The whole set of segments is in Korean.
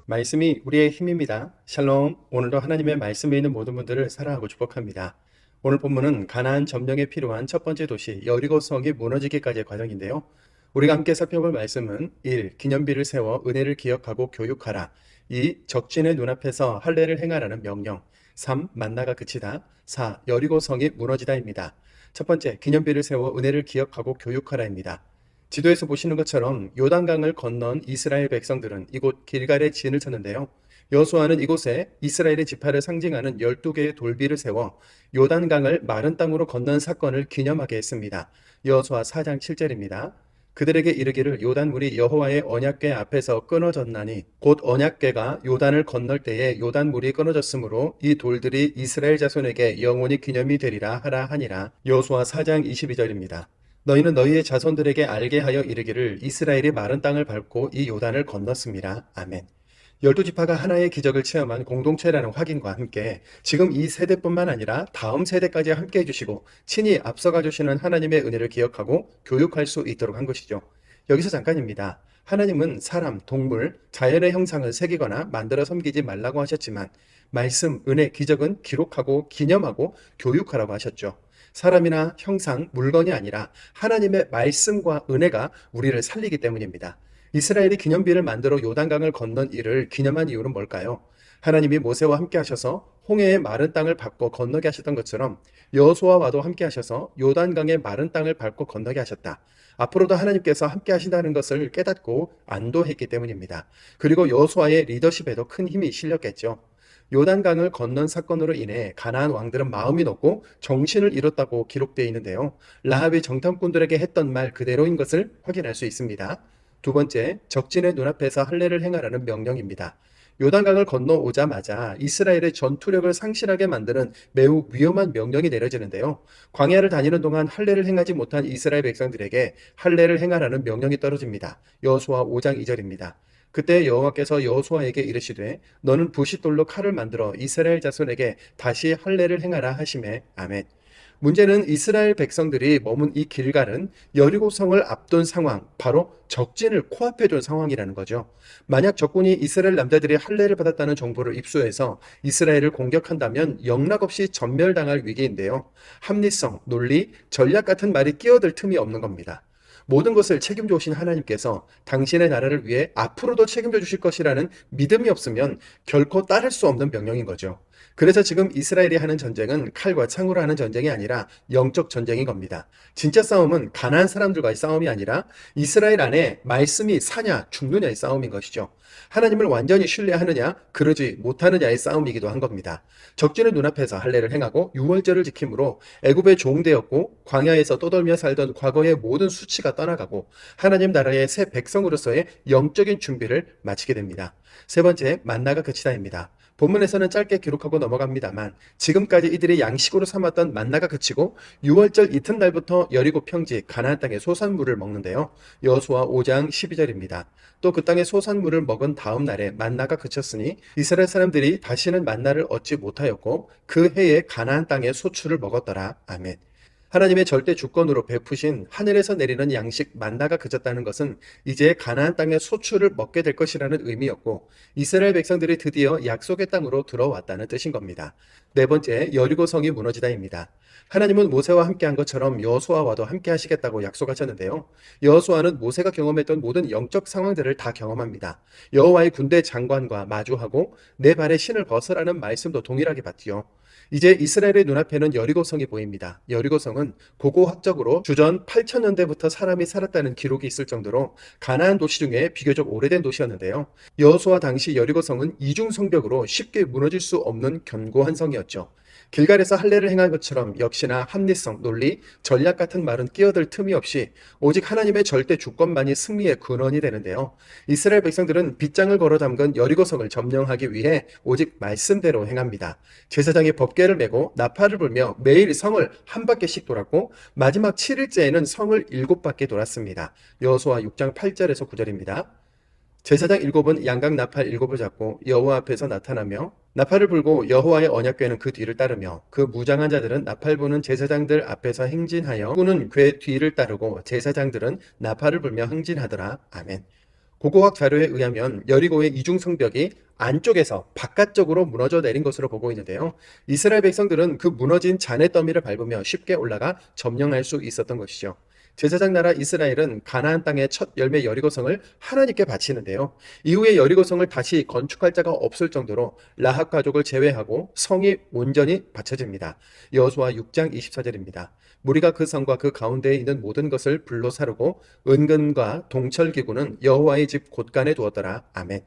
말씀이 우리의 힘입니다. 샬롬. 오늘도 하나님의 말씀에 있는 모든 분들을 사랑하고 축복합니다. 오늘 본문은 가나안 점령에 필요한 첫 번째 도시 여리고 성이 무너지기까지의 과정인데요. 우리가 함께 살펴볼 말씀은 1. 기념비를 세워 은혜를 기억하고 교육하라. 2. 적진의 눈앞에서 할례를 행하라는 명령. 3. 만나가 그치다. 4. 여리고 성이 무너지다입니다. 첫 번째, 기념비를 세워 은혜를 기억하고 교육하라입니다. 지도에서 보시는 것처럼 요단강을 건넌 이스라엘 백성들은 이곳 길갈에 진을 쳤는데요. 여호수아는 이곳에 이스라엘의 지파를 상징하는 12개의 돌비를 세워 요단강을 마른 땅으로 건넌 사건을 기념하게 했습니다. 여호수아 4장 7절입니다. 그들에게 이르기를 요단물이 여호와의 언약궤 앞에서 끊어졌나니 곧 언약궤가 요단을 건널 때에 요단물이 끊어졌으므로 이 돌들이 이스라엘 자손에게 영원히 기념이 되리라 하라 하니라. 여호수아 4장 22절입니다. 너희는 너희의 자손들에게 알게 하여 이르기를 이스라엘이 마른 땅을 밟고 이 요단을 건넜습니다. 아멘. 12지파가 하나의 기적을 체험한 공동체라는 확인과 함께 지금 이 세대뿐만 아니라 다음 세대까지 함께 해주시고 친히 앞서가 주시는 하나님의 은혜를 기억하고 교육할 수 있도록 한 것이죠. 여기서 잠깐입니다. 하나님은 사람, 동물, 자연의 형상을 새기거나 만들어 섬기지 말라고 하셨지만 말씀, 은혜, 기적은 기록하고 기념하고 교육하라고 하셨죠. 사람이나 형상, 물건이 아니라 하나님의 말씀과 은혜가 우리를 살리기 때문입니다. 이스라엘이 기념비를 만들어 요단강을 건넌 일을 기념한 이유는 뭘까요? 하나님이 모세와 함께 하셔서 홍해의 마른 땅을 밟고 건너게 하셨던 것처럼 여호수아와도 함께 하셔서 요단강의 마른 땅을 밟고 건너게 하셨다. 앞으로도 하나님께서 함께 하신다는 것을 깨닫고 안도했기 때문입니다. 그리고 여호수아의 리더십에도 큰 힘이 실렸겠죠. 요단강을 건넌 사건으로 인해 가나안 왕들은 마음이 높고 정신을 잃었다고 기록되어 있는데요. 라합이 정탐꾼들에게 했던 말 그대로인 것을 확인할 수 있습니다. 두 번째, 적진의 눈앞에서 할례를 행하라는 명령입니다. 요단강을 건너오자마자 이스라엘의 전투력을 상실하게 만드는 매우 위험한 명령이 내려지는데요. 광야를 다니는 동안 할례를 행하지 못한 이스라엘 백성들에게 할례를 행하라는 명령이 떨어집니다. 여호수아 5장 2절입니다. 그때 여호와께서 여호수아에게 이르시되 너는 부싯돌로 칼을 만들어 이스라엘 자손에게 다시 할례를 행하라 하시매 아멘. 문제는 이스라엘 백성들이 머문 이 길갈은 여리고성을 앞둔 상황, 바로 적진을 코앞에 둔 상황이라는 거죠. 만약 적군이 이스라엘 남자들이 할례를 받았다는 정보를 입수해서 이스라엘을 공격한다면 영락없이 전멸당할 위기인데요. 합리성, 논리, 전략 같은 말이 끼어들 틈이 없는 겁니다. 모든 것을 책임져 오신 하나님께서 당신의 나라를 위해 앞으로도 책임져 주실 것이라는 믿음이 없으면 결코 따를 수 없는 명령인 거죠. 그래서 지금 이스라엘이 하는 전쟁은 칼과 창으로 하는 전쟁이 아니라 영적 전쟁인 겁니다. 진짜 싸움은 가나안 사람들과의 싸움이 아니라 이스라엘 안에 말씀이 사냐 죽느냐의 싸움인 것이죠. 하나님을 완전히 신뢰하느냐 그러지 못하느냐의 싸움이기도 한 겁니다. 적진의 눈앞에서 할례를 행하고 유월절을 지킴으로 애굽의 종되었고 광야에서 떠돌며 살던 과거의 모든 수치가 떠나가고 하나님 나라의 새 백성으로서의 영적인 준비를 마치게 됩니다. 세 번째, 만나가 그치다입니다. 본문에서는 짧게 기록하고 넘어갑니다만 지금까지 이들이 양식으로 삼았던 만나가 그치고 6월절 이튿날부터 여리고 평지 가나안 땅의 소산물을 먹는데요. 여호수아 5장 12절입니다. 또 그 땅의 소산물을 먹은 다음 날에 만나가 그쳤으니 이스라엘 사람들이 다시는 만나를 얻지 못하였고 그 해에 가나안 땅의 소출을 먹었더라. 아멘. 하나님의 절대 주권으로 베푸신 하늘에서 내리는 양식 만나가 그쳤다는 것은 이제 가나안 땅의 소출을 먹게 될 것이라는 의미였고 이스라엘 백성들이 드디어 약속의 땅으로 들어왔다는 뜻인 겁니다. 네 번째, 여리고 성이 무너지다입니다. 하나님은 모세와 함께한 것처럼 여호수아와도 함께 하시겠다고 약속하셨는데요. 여호수아는 모세가 경험했던 모든 영적 상황들을 다 경험합니다. 여호와의 군대 장관과 마주하고 내 발에 신을 벗으라는 말씀도 동일하게 받지요. 이제 이스라엘의 눈앞에는 여리고성이 보입니다. 여리고성은 고고학적으로 주전 8천년대부터 사람이 살았다는 기록이 있을 정도로 가나안 도시 중에 비교적 오래된 도시였는데요. 여호수아 당시 여리고성은 이중 성벽으로 쉽게 무너질 수 없는 견고한 성이었죠. 길갈에서 할례를 행한 것처럼 역시나 합리성, 논리, 전략 같은 말은 끼어들 틈이 없이 오직 하나님의 절대 주권만이 승리의 근원이 되는데요. 이스라엘 백성들은 빗장을 걸어 담근 여리고성을 점령하기 위해 오직 말씀대로 행합니다. 제사장이 법궤를 메고 나팔을 불며 매일 성을 한 바퀴씩 돌았고 마지막 7일째에는 성을 7바퀴 돌았습니다. 여호수아 6장 8절에서 9절입니다. 제사장 7은 양각 나팔 7을 잡고 여호와 앞에서 나타나며 나팔을 불고 여호와의 언약궤는 그 뒤를 따르며 그 무장한 자들은 나팔 부는 제사장들 앞에서 행진하여 꾸는 궤 뒤를 따르고 제사장들은 나팔을 불며 행진하더라. 아멘. 고고학 자료에 의하면 여리고의 이중 성벽이 안쪽에서 바깥쪽으로 무너져 내린 것으로 보고 있는데요. 이스라엘 백성들은 그 무너진 잔해 더미를 밟으며 쉽게 올라가 점령할 수 있었던 것이죠. 제사장 나라 이스라엘은 가나안 땅의 첫 열매 여리고성을 하나님께 바치는데요. 이후에 여리고성을 다시 건축할 자가 없을 정도로 라합 가족을 제외하고 성이 온전히 바쳐집니다. 여호수아 6장 24절입니다. 무리가 그 성과 그 가운데에 있는 모든 것을 불로 사르고 은근과 동철 기구는 여호와의 집 곳간에 두었더라. 아멘.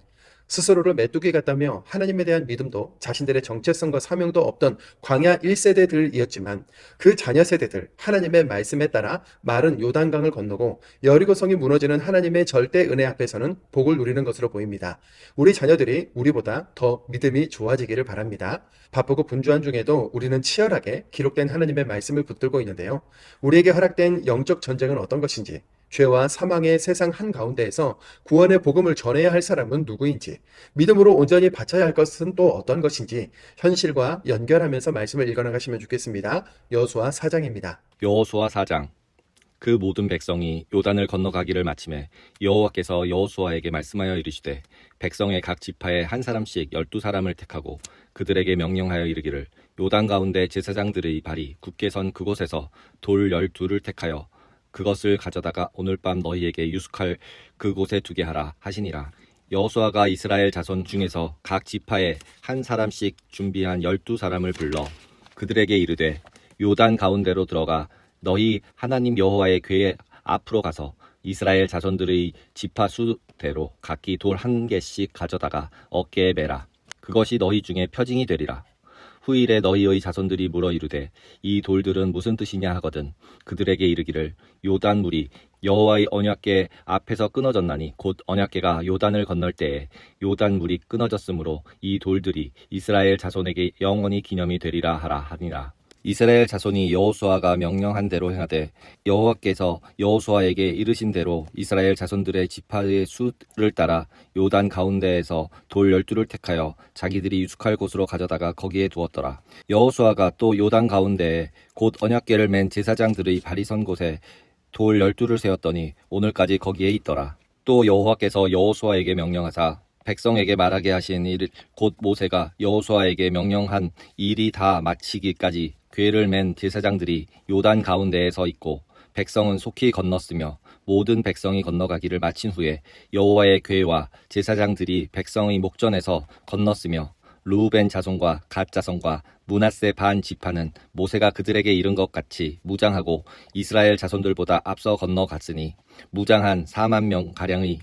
스스로를 메뚜기 같다며 하나님에 대한 믿음도 자신들의 정체성과 사명도 없던 광야 1세대들이었지만 그 자녀 세대들 하나님의 말씀에 따라 마른 요단강을 건너고 여리고성이 무너지는 하나님의 절대 은혜 앞에서는 복을 누리는 것으로 보입니다. 우리 자녀들이 우리보다 더 믿음이 좋아지기를 바랍니다. 바쁘고 분주한 중에도 우리는 치열하게 기록된 하나님의 말씀을 붙들고 있는데요. 우리에게 허락된 영적 전쟁은 어떤 것인지, 죄와 사망의 세상 한가운데에서 구원의 복음을 전해야 할 사람은 누구인지, 믿음으로 온전히 바쳐야 할 것은 또 어떤 것인지 현실과 연결하면서 말씀을 읽어나가시면 좋겠습니다. 여호수아 4장입니다. 여호수아 4장. 그 모든 백성이 요단을 건너가기를 마침에 여호와께서 여호수아에게 말씀하여 이르시되 백성의 각 지파에 한 사람씩 12사람을 택하고 그들에게 명령하여 이르기를 요단 가운데 제사장들의 발이 굳게 선 그곳에서 돌 12를 택하여 그것을 가져다가 오늘 밤 너희에게 유숙할 그곳에 두게 하라 하시니라. 여호수아가 이스라엘 자손 중에서 각 지파에 한 사람씩 준비한 12사람을 불러 그들에게 이르되 요단 가운데로 들어가 너희 하나님 여호와의 궤 앞으로 가서 이스라엘 자손들의 지파 수대로 각기 돌 1개씩 가져다가 어깨에 매라. 그것이 너희 중에 표징이 되리라. 후일에 너희의 자손들이 물어 이르되 이 돌들은 무슨 뜻이냐 하거든 그들에게 이르기를 요단 물이 여호와의 언약궤 앞에서 끊어졌나니 곧 언약궤가 요단을 건널 때에 요단 물이 끊어졌으므로 이 돌들이 이스라엘 자손에게 영원히 기념이 되리라 하라 하니라. 이스라엘 자손이 여호수아가 명령한 대로 행하되 여호와께서 여호수아에게 이르신 대로 이스라엘 자손들의 지파의 수를 따라 요단 가운데에서 돌 12를 택하여 자기들이 유숙할 곳으로 가져다가 거기에 두었더라. 여호수아가 또 요단 가운데에 곧 언약궤를 맨 제사장들의 발이 선 곳에 돌 12를 세웠더니 오늘까지 거기에 있더라. 또 여호와께서 여호수아에게 명령하사 백성에게 말하게 하신 일 곧 모세가 여호수아에게 명령한 일이 다 마치기까지 궤를 맨 제사장들이 요단 가운데에 서 있고 백성은 속히 건넜으며 모든 백성이 건너가기를 마친 후에 여호와의 궤와 제사장들이 백성의 목전에서 건넜으며 르우벤 자손과 갓 자손과 므낫세 반 지파는 모세가 그들에게 이른 것 같이 무장하고 이스라엘 자손들보다 앞서 건너갔으니 무장한 4만 명 가량의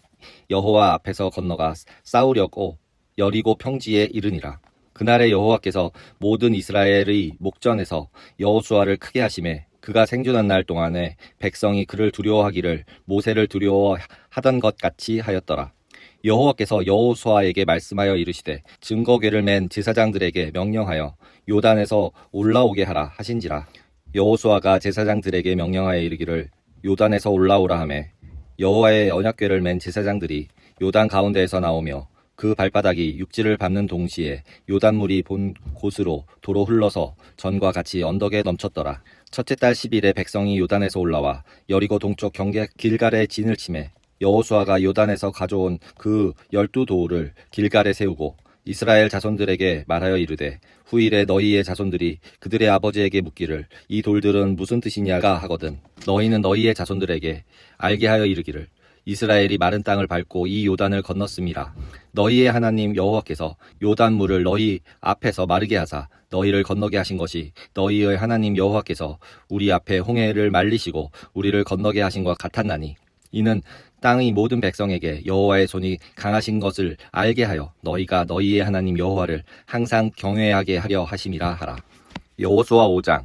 여호와 앞에서 건너가 싸우려고 여리고 평지에 이르니라. 그날에 여호와께서 모든 이스라엘의 목전에서 여호수아를 크게 하심에 그가 생존한 날 동안에 백성이 그를 두려워하기를 모세를 두려워하던 것 같이 하였더라. 여호와께서 여호수아에게 말씀하여 이르시되 증거궤를 맨 제사장들에게 명령하여 요단에서 올라오게 하라 하신지라. 여호수아가 제사장들에게 명령하여 이르기를 요단에서 올라오라 하매 여호와의 언약궤를 맨 제사장들이 요단 가운데에서 나오며 그 발바닥이 육지를 밟는 동시에 요단물이 본 곳으로 도로 흘러서 전과 같이 언덕에 넘쳤더라. 첫째 달 10일에 백성이 요단에서 올라와 여리고 동쪽 경계 길갈에 진을 치매 여호수아가 요단에서 가져온 그 12돌을 길갈에 세우고 이스라엘 자손들에게 말하여 이르되 후일에 너희의 자손들이 그들의 아버지에게 묻기를 이 돌들은 무슨 뜻이냐가 하거든 너희는 너희의 자손들에게 알게 하여 이르기를 이스라엘이 마른 땅을 밟고 이 요단을 건넜음이라. 너희의 하나님 여호와께서 요단물을 너희 앞에서 마르게 하사 너희를 건너게 하신 것이 너희의 하나님 여호와께서 우리 앞에 홍해를 말리시고 우리를 건너게 하신 것 같았나니 이는 땅의 모든 백성에게 여호와의 손이 강하신 것을 알게 하여 너희가 너희의 하나님 여호와를 항상 경외하게 하려 하심이라 하라. 여호수아 5장.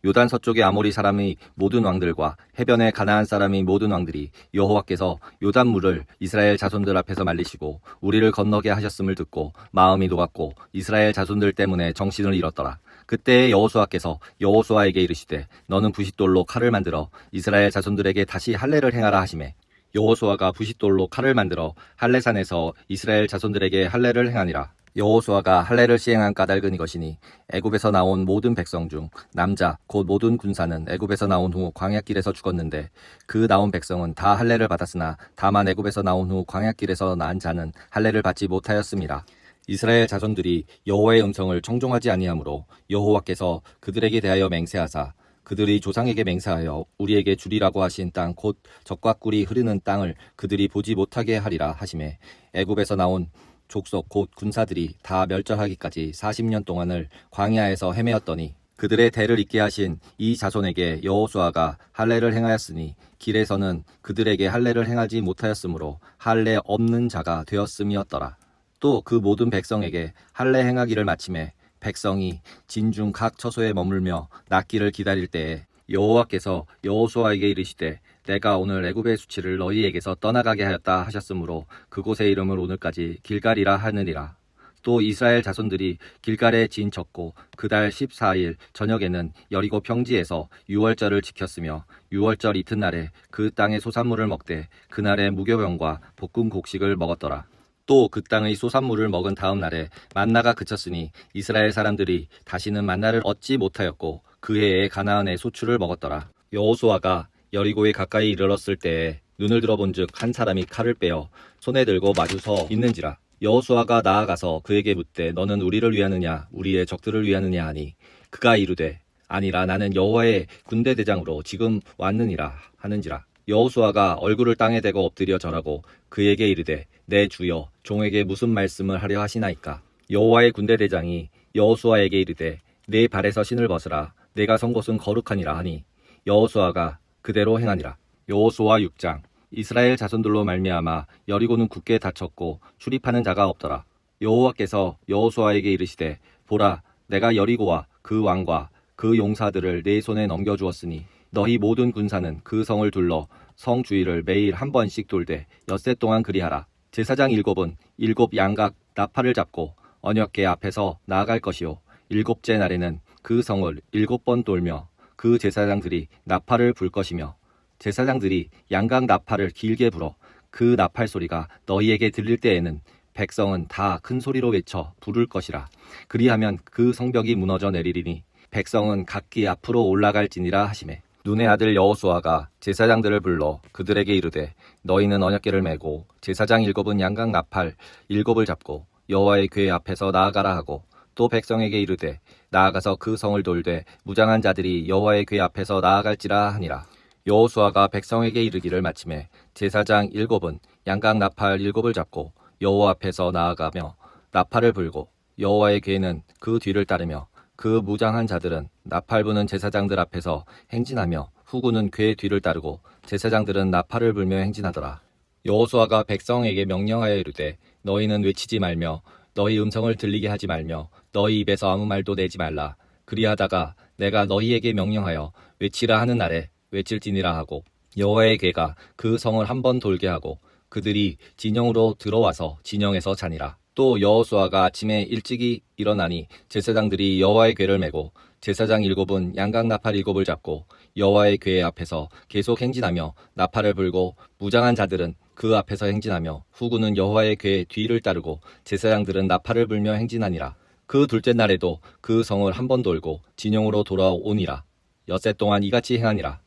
요단 서쪽의 아모리 사람의 모든 왕들과 해변의 가나안 사람의 모든 왕들이 여호와께서 요단물을 이스라엘 자손들 앞에서 말리시고 우리를 건너게 하셨음을 듣고 마음이 녹았고 이스라엘 자손들 때문에 정신을 잃었더라. 그때 여호수아께서 여호수아에게 이르시되 너는 부싯돌로 칼을 만들어 이스라엘 자손들에게 다시 할례를 행하라 하시매 여호수아가 부싯돌로 칼을 만들어 할례산에서 이스라엘 자손들에게 할례를 행하니라. 여호수아가 할례를 시행한 까닭은 이것이니 애굽에서 나온 모든 백성 중 남자 곧 모든 군사는 애굽에서 나온 후 광야길에서 죽었는데 그 나온 백성은 다 할례를 받았으나 다만 애굽에서 나온 후 광야길에서 난 자는 할례를 받지 못하였습니다. 이스라엘 자손들이 여호와의 음성을 청종하지 아니하므로 여호와께서 그들에게 대하여 맹세하사 그들이 조상에게 맹세하여 우리에게 주리라고 하신 땅 곧 젖과 꿀이 흐르는 땅을 그들이 보지 못하게 하리라 하시매 애굽에서 나온 족속 곧 군사들이 다 멸절하기까지 40년 동안을 광야에서 헤매었더니 그들의 대를 잇게 하신 이 자손에게 여호수아가 할례를 행하였으니 길에서는 그들에게 할례를 행하지 못하였으므로 할례 없는 자가 되었음이었더라. 또 그 모든 백성에게 할례 행하기를 마침에 백성이 진중 각 처소에 머물며 낫기를 기다릴 때에 여호와께서 여호수아에게 이르시되 내가 오늘 애굽의 수치를 너희에게서 떠나가게 하였다 하셨으므로 그곳의 이름을 오늘까지 길갈이라 하느니라. 또 이스라엘 자손들이 길갈에 진쳤고 그달 14일 저녁에는 여리고 평지에서 유월절을 지켰으며 유월절 이튿날에 그 땅의 소산물을 먹되 그날에 무교병과 볶은 곡식을 먹었더라. 또 그 땅의 소산물을 먹은 다음 날에 만나가 그쳤으니 이스라엘 사람들이 다시는 만나를 얻지 못하였고 그 해에 가나안의 소출을 먹었더라. 여호수아가 여리고에 가까이 이르렀을 때에 눈을 들어본즉 한 사람이 칼을 빼어 손에 들고 마주 서 있는지라. 여호수아가 나아가서 그에게 묻되 너는 우리를 위하느냐 우리의 적들을 위하느냐 하니 그가 이르되 아니라 나는 여호와의 군대 대장으로 지금 왔느니라 하는지라. 여호수아가 얼굴을 땅에 대고 엎드려 절하고 그에게 이르되 내 주여 종에게 무슨 말씀을 하려 하시나이까. 여호와의 군대 대장이 여호수아에게 이르되 내 발에서 신을 벗으라 내가 선 곳은 거룩하니라 하니 여호수아가 그대로 행하니라. 여호수아 6장. 이스라엘 자손들로 말미암아 여리고는 굳게 닫혔고 출입하는 자가 없더라. 여호와께서 여호수아에게 이르시되 보라 내가 여리고와 그 왕과 그 용사들을 내 손에 넘겨주었으니 너희 모든 군사는 그 성을 둘러 성 주위를 매일 한 번씩 돌되 엿새 동안 그리하라. 제사장 7은 7 양각 나팔을 잡고 언약궤 앞에서 나아갈 것이요 7째 날에는 그 성을 7번 돌며 그 제사장들이 나팔을 불 것이며 제사장들이 양각 나팔을 길게 불어 그 나팔 소리가 너희에게 들릴 때에는 백성은 다 큰 소리로 외쳐 부를 것이라. 그리하면 그 성벽이 무너져 내리리니 백성은 각기 앞으로 올라갈지니라 하시매 눈의 아들 여호수아가 제사장들을 불러 그들에게 이르되 너희는 언약궤를 메고 제사장 7은 양각 나팔 7을 잡고 여호와의 궤 앞에서 나아가라 하고 또 백성에게 이르되 나아가서 그 성을 돌되 무장한 자들이 여호와의 궤 앞에서 나아갈지라 하니라. 여호수아가 백성에게 이르기를 마침에 제사장 7은 양각 나팔 7을 잡고 여호와 앞에서 나아가며 나팔을 불고 여호와의 궤는 그 뒤를 따르며 그 무장한 자들은 나팔 부는 제사장들 앞에서 행진하며 후군은 궤 뒤를 따르고 제사장들은 나팔을 불며 행진하더라. 여호수아가 백성에게 명령하여 이르되 너희는 외치지 말며 너희 음성을 들리게 하지 말며 너희 입에서 아무 말도 내지 말라. 그리하다가 내가 너희에게 명령하여 외치라 하는 날에 외칠지니라 하고 여호와의 궤가 그 성을 한 번 돌게 하고 그들이 진영으로 들어와서 진영에서 자니라. 또 여호수아가 아침에 일찍이 일어나니 제사장들이 여호와의 궤를 메고 제사장 7은 양각 나팔 7을 잡고 여호와의 궤 앞에서 계속 행진하며 나팔을 불고 무장한 자들은 그 앞에서 행진하며 후군은 여호와의 궤 뒤를 따르고 제사장들은 나팔을 불며 행진하니라. 그 둘째 날에도 그 성을 한 번 돌고 진영으로 돌아오니라. 엿새 동안 이같이 행하니라.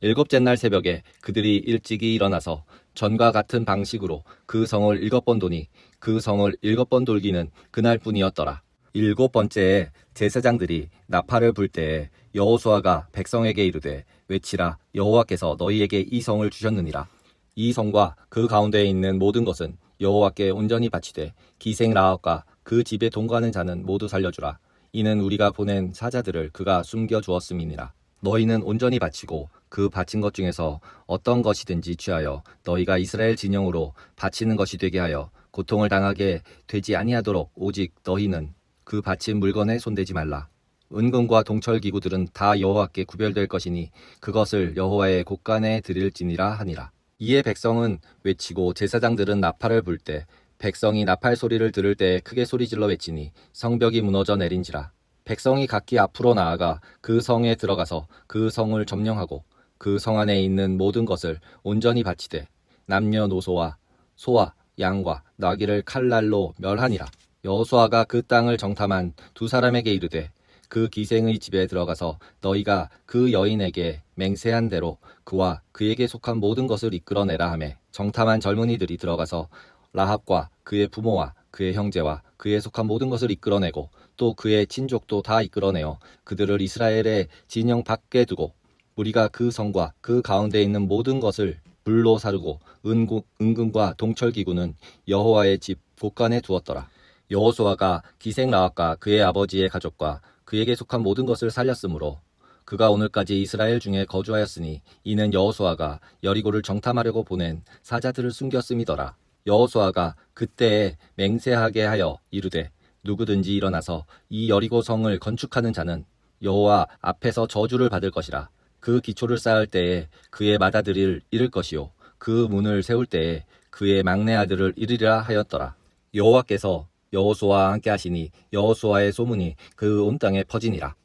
7째 날 새벽에 그들이 일찍이 일어나서 전과 같은 방식으로 그 성을 7번 도니 그 성을 7번 돌기는 그날뿐이었더라. 7번째에 제사장들이 나팔을 불 때에 여호수아가 백성에게 이르되 외치라 여호와께서 너희에게 이 성을 주셨느니라. 이 성과 그 가운데에 있는 모든 것은 여호와께 온전히 바치되 기생 라합과 그 집에 동거하는 자는 모두 살려주라. 이는 우리가 보낸 사자들을 그가 숨겨 주었음이니라. 너희는 온전히 바치고 그 바친 것 중에서 어떤 것이든지 취하여 너희가 이스라엘 진영으로 바치는 것이 되게 하여 고통을 당하게 되지 아니하도록 오직 너희는 그 바친 물건에 손대지 말라. 은금과 동철 기구들은 다 여호와께 구별될 것이니 그것을 여호와의 곳간에 드릴지니라 하니라. 이에 백성은 외치고 제사장들은 나팔을 불 때 백성이 나팔 소리를 들을 때 크게 소리질러 외치니 성벽이 무너져 내린지라. 백성이 각기 앞으로 나아가 그 성에 들어가서 그 성을 점령하고 그 성 안에 있는 모든 것을 온전히 바치되 남녀노소와 소와 양과 나귀를 칼날로 멸하니라. 여호수아가 그 땅을 정탐한 두 사람에게 이르되 그 기생의 집에 들어가서 너희가 그 여인에게 맹세한 대로 그와 그에게 속한 모든 것을 이끌어내라 하매 정탐한 젊은이들이 들어가서 라합과 그의 부모와 그의 형제와 그에 속한 모든 것을 이끌어내고 또 그의 친족도 다 이끌어내어 그들을 이스라엘의 진영 밖에 두고 우리가 그 성과 그 가운데 있는 모든 것을 불로 사르고 은금과 동철기구는 여호와의 집 곳간에 두었더라. 여호수아가 기생 라합과 그의 아버지의 가족과 그에게 속한 모든 것을 살렸으므로 그가 오늘까지 이스라엘 중에 거주하였으니 이는 여호수아가 여리고를 정탐하려고 보낸 사자들을 숨겼음이더라. 여호수아가 그때에 맹세하게 하여 이르되 누구든지 일어나서 이 여리고 성을 건축하는 자는 여호와 앞에서 저주를 받을 것이라. 그 기초를 쌓을 때에 그의 맏아들을 잃을 것이요 그 문을 세울 때에 그의 막내 아들을 잃으리라 하였더라. 여호와께서 여호수아와 함께 하시니 여호수아의 소문이 그 온 땅에 퍼지니라.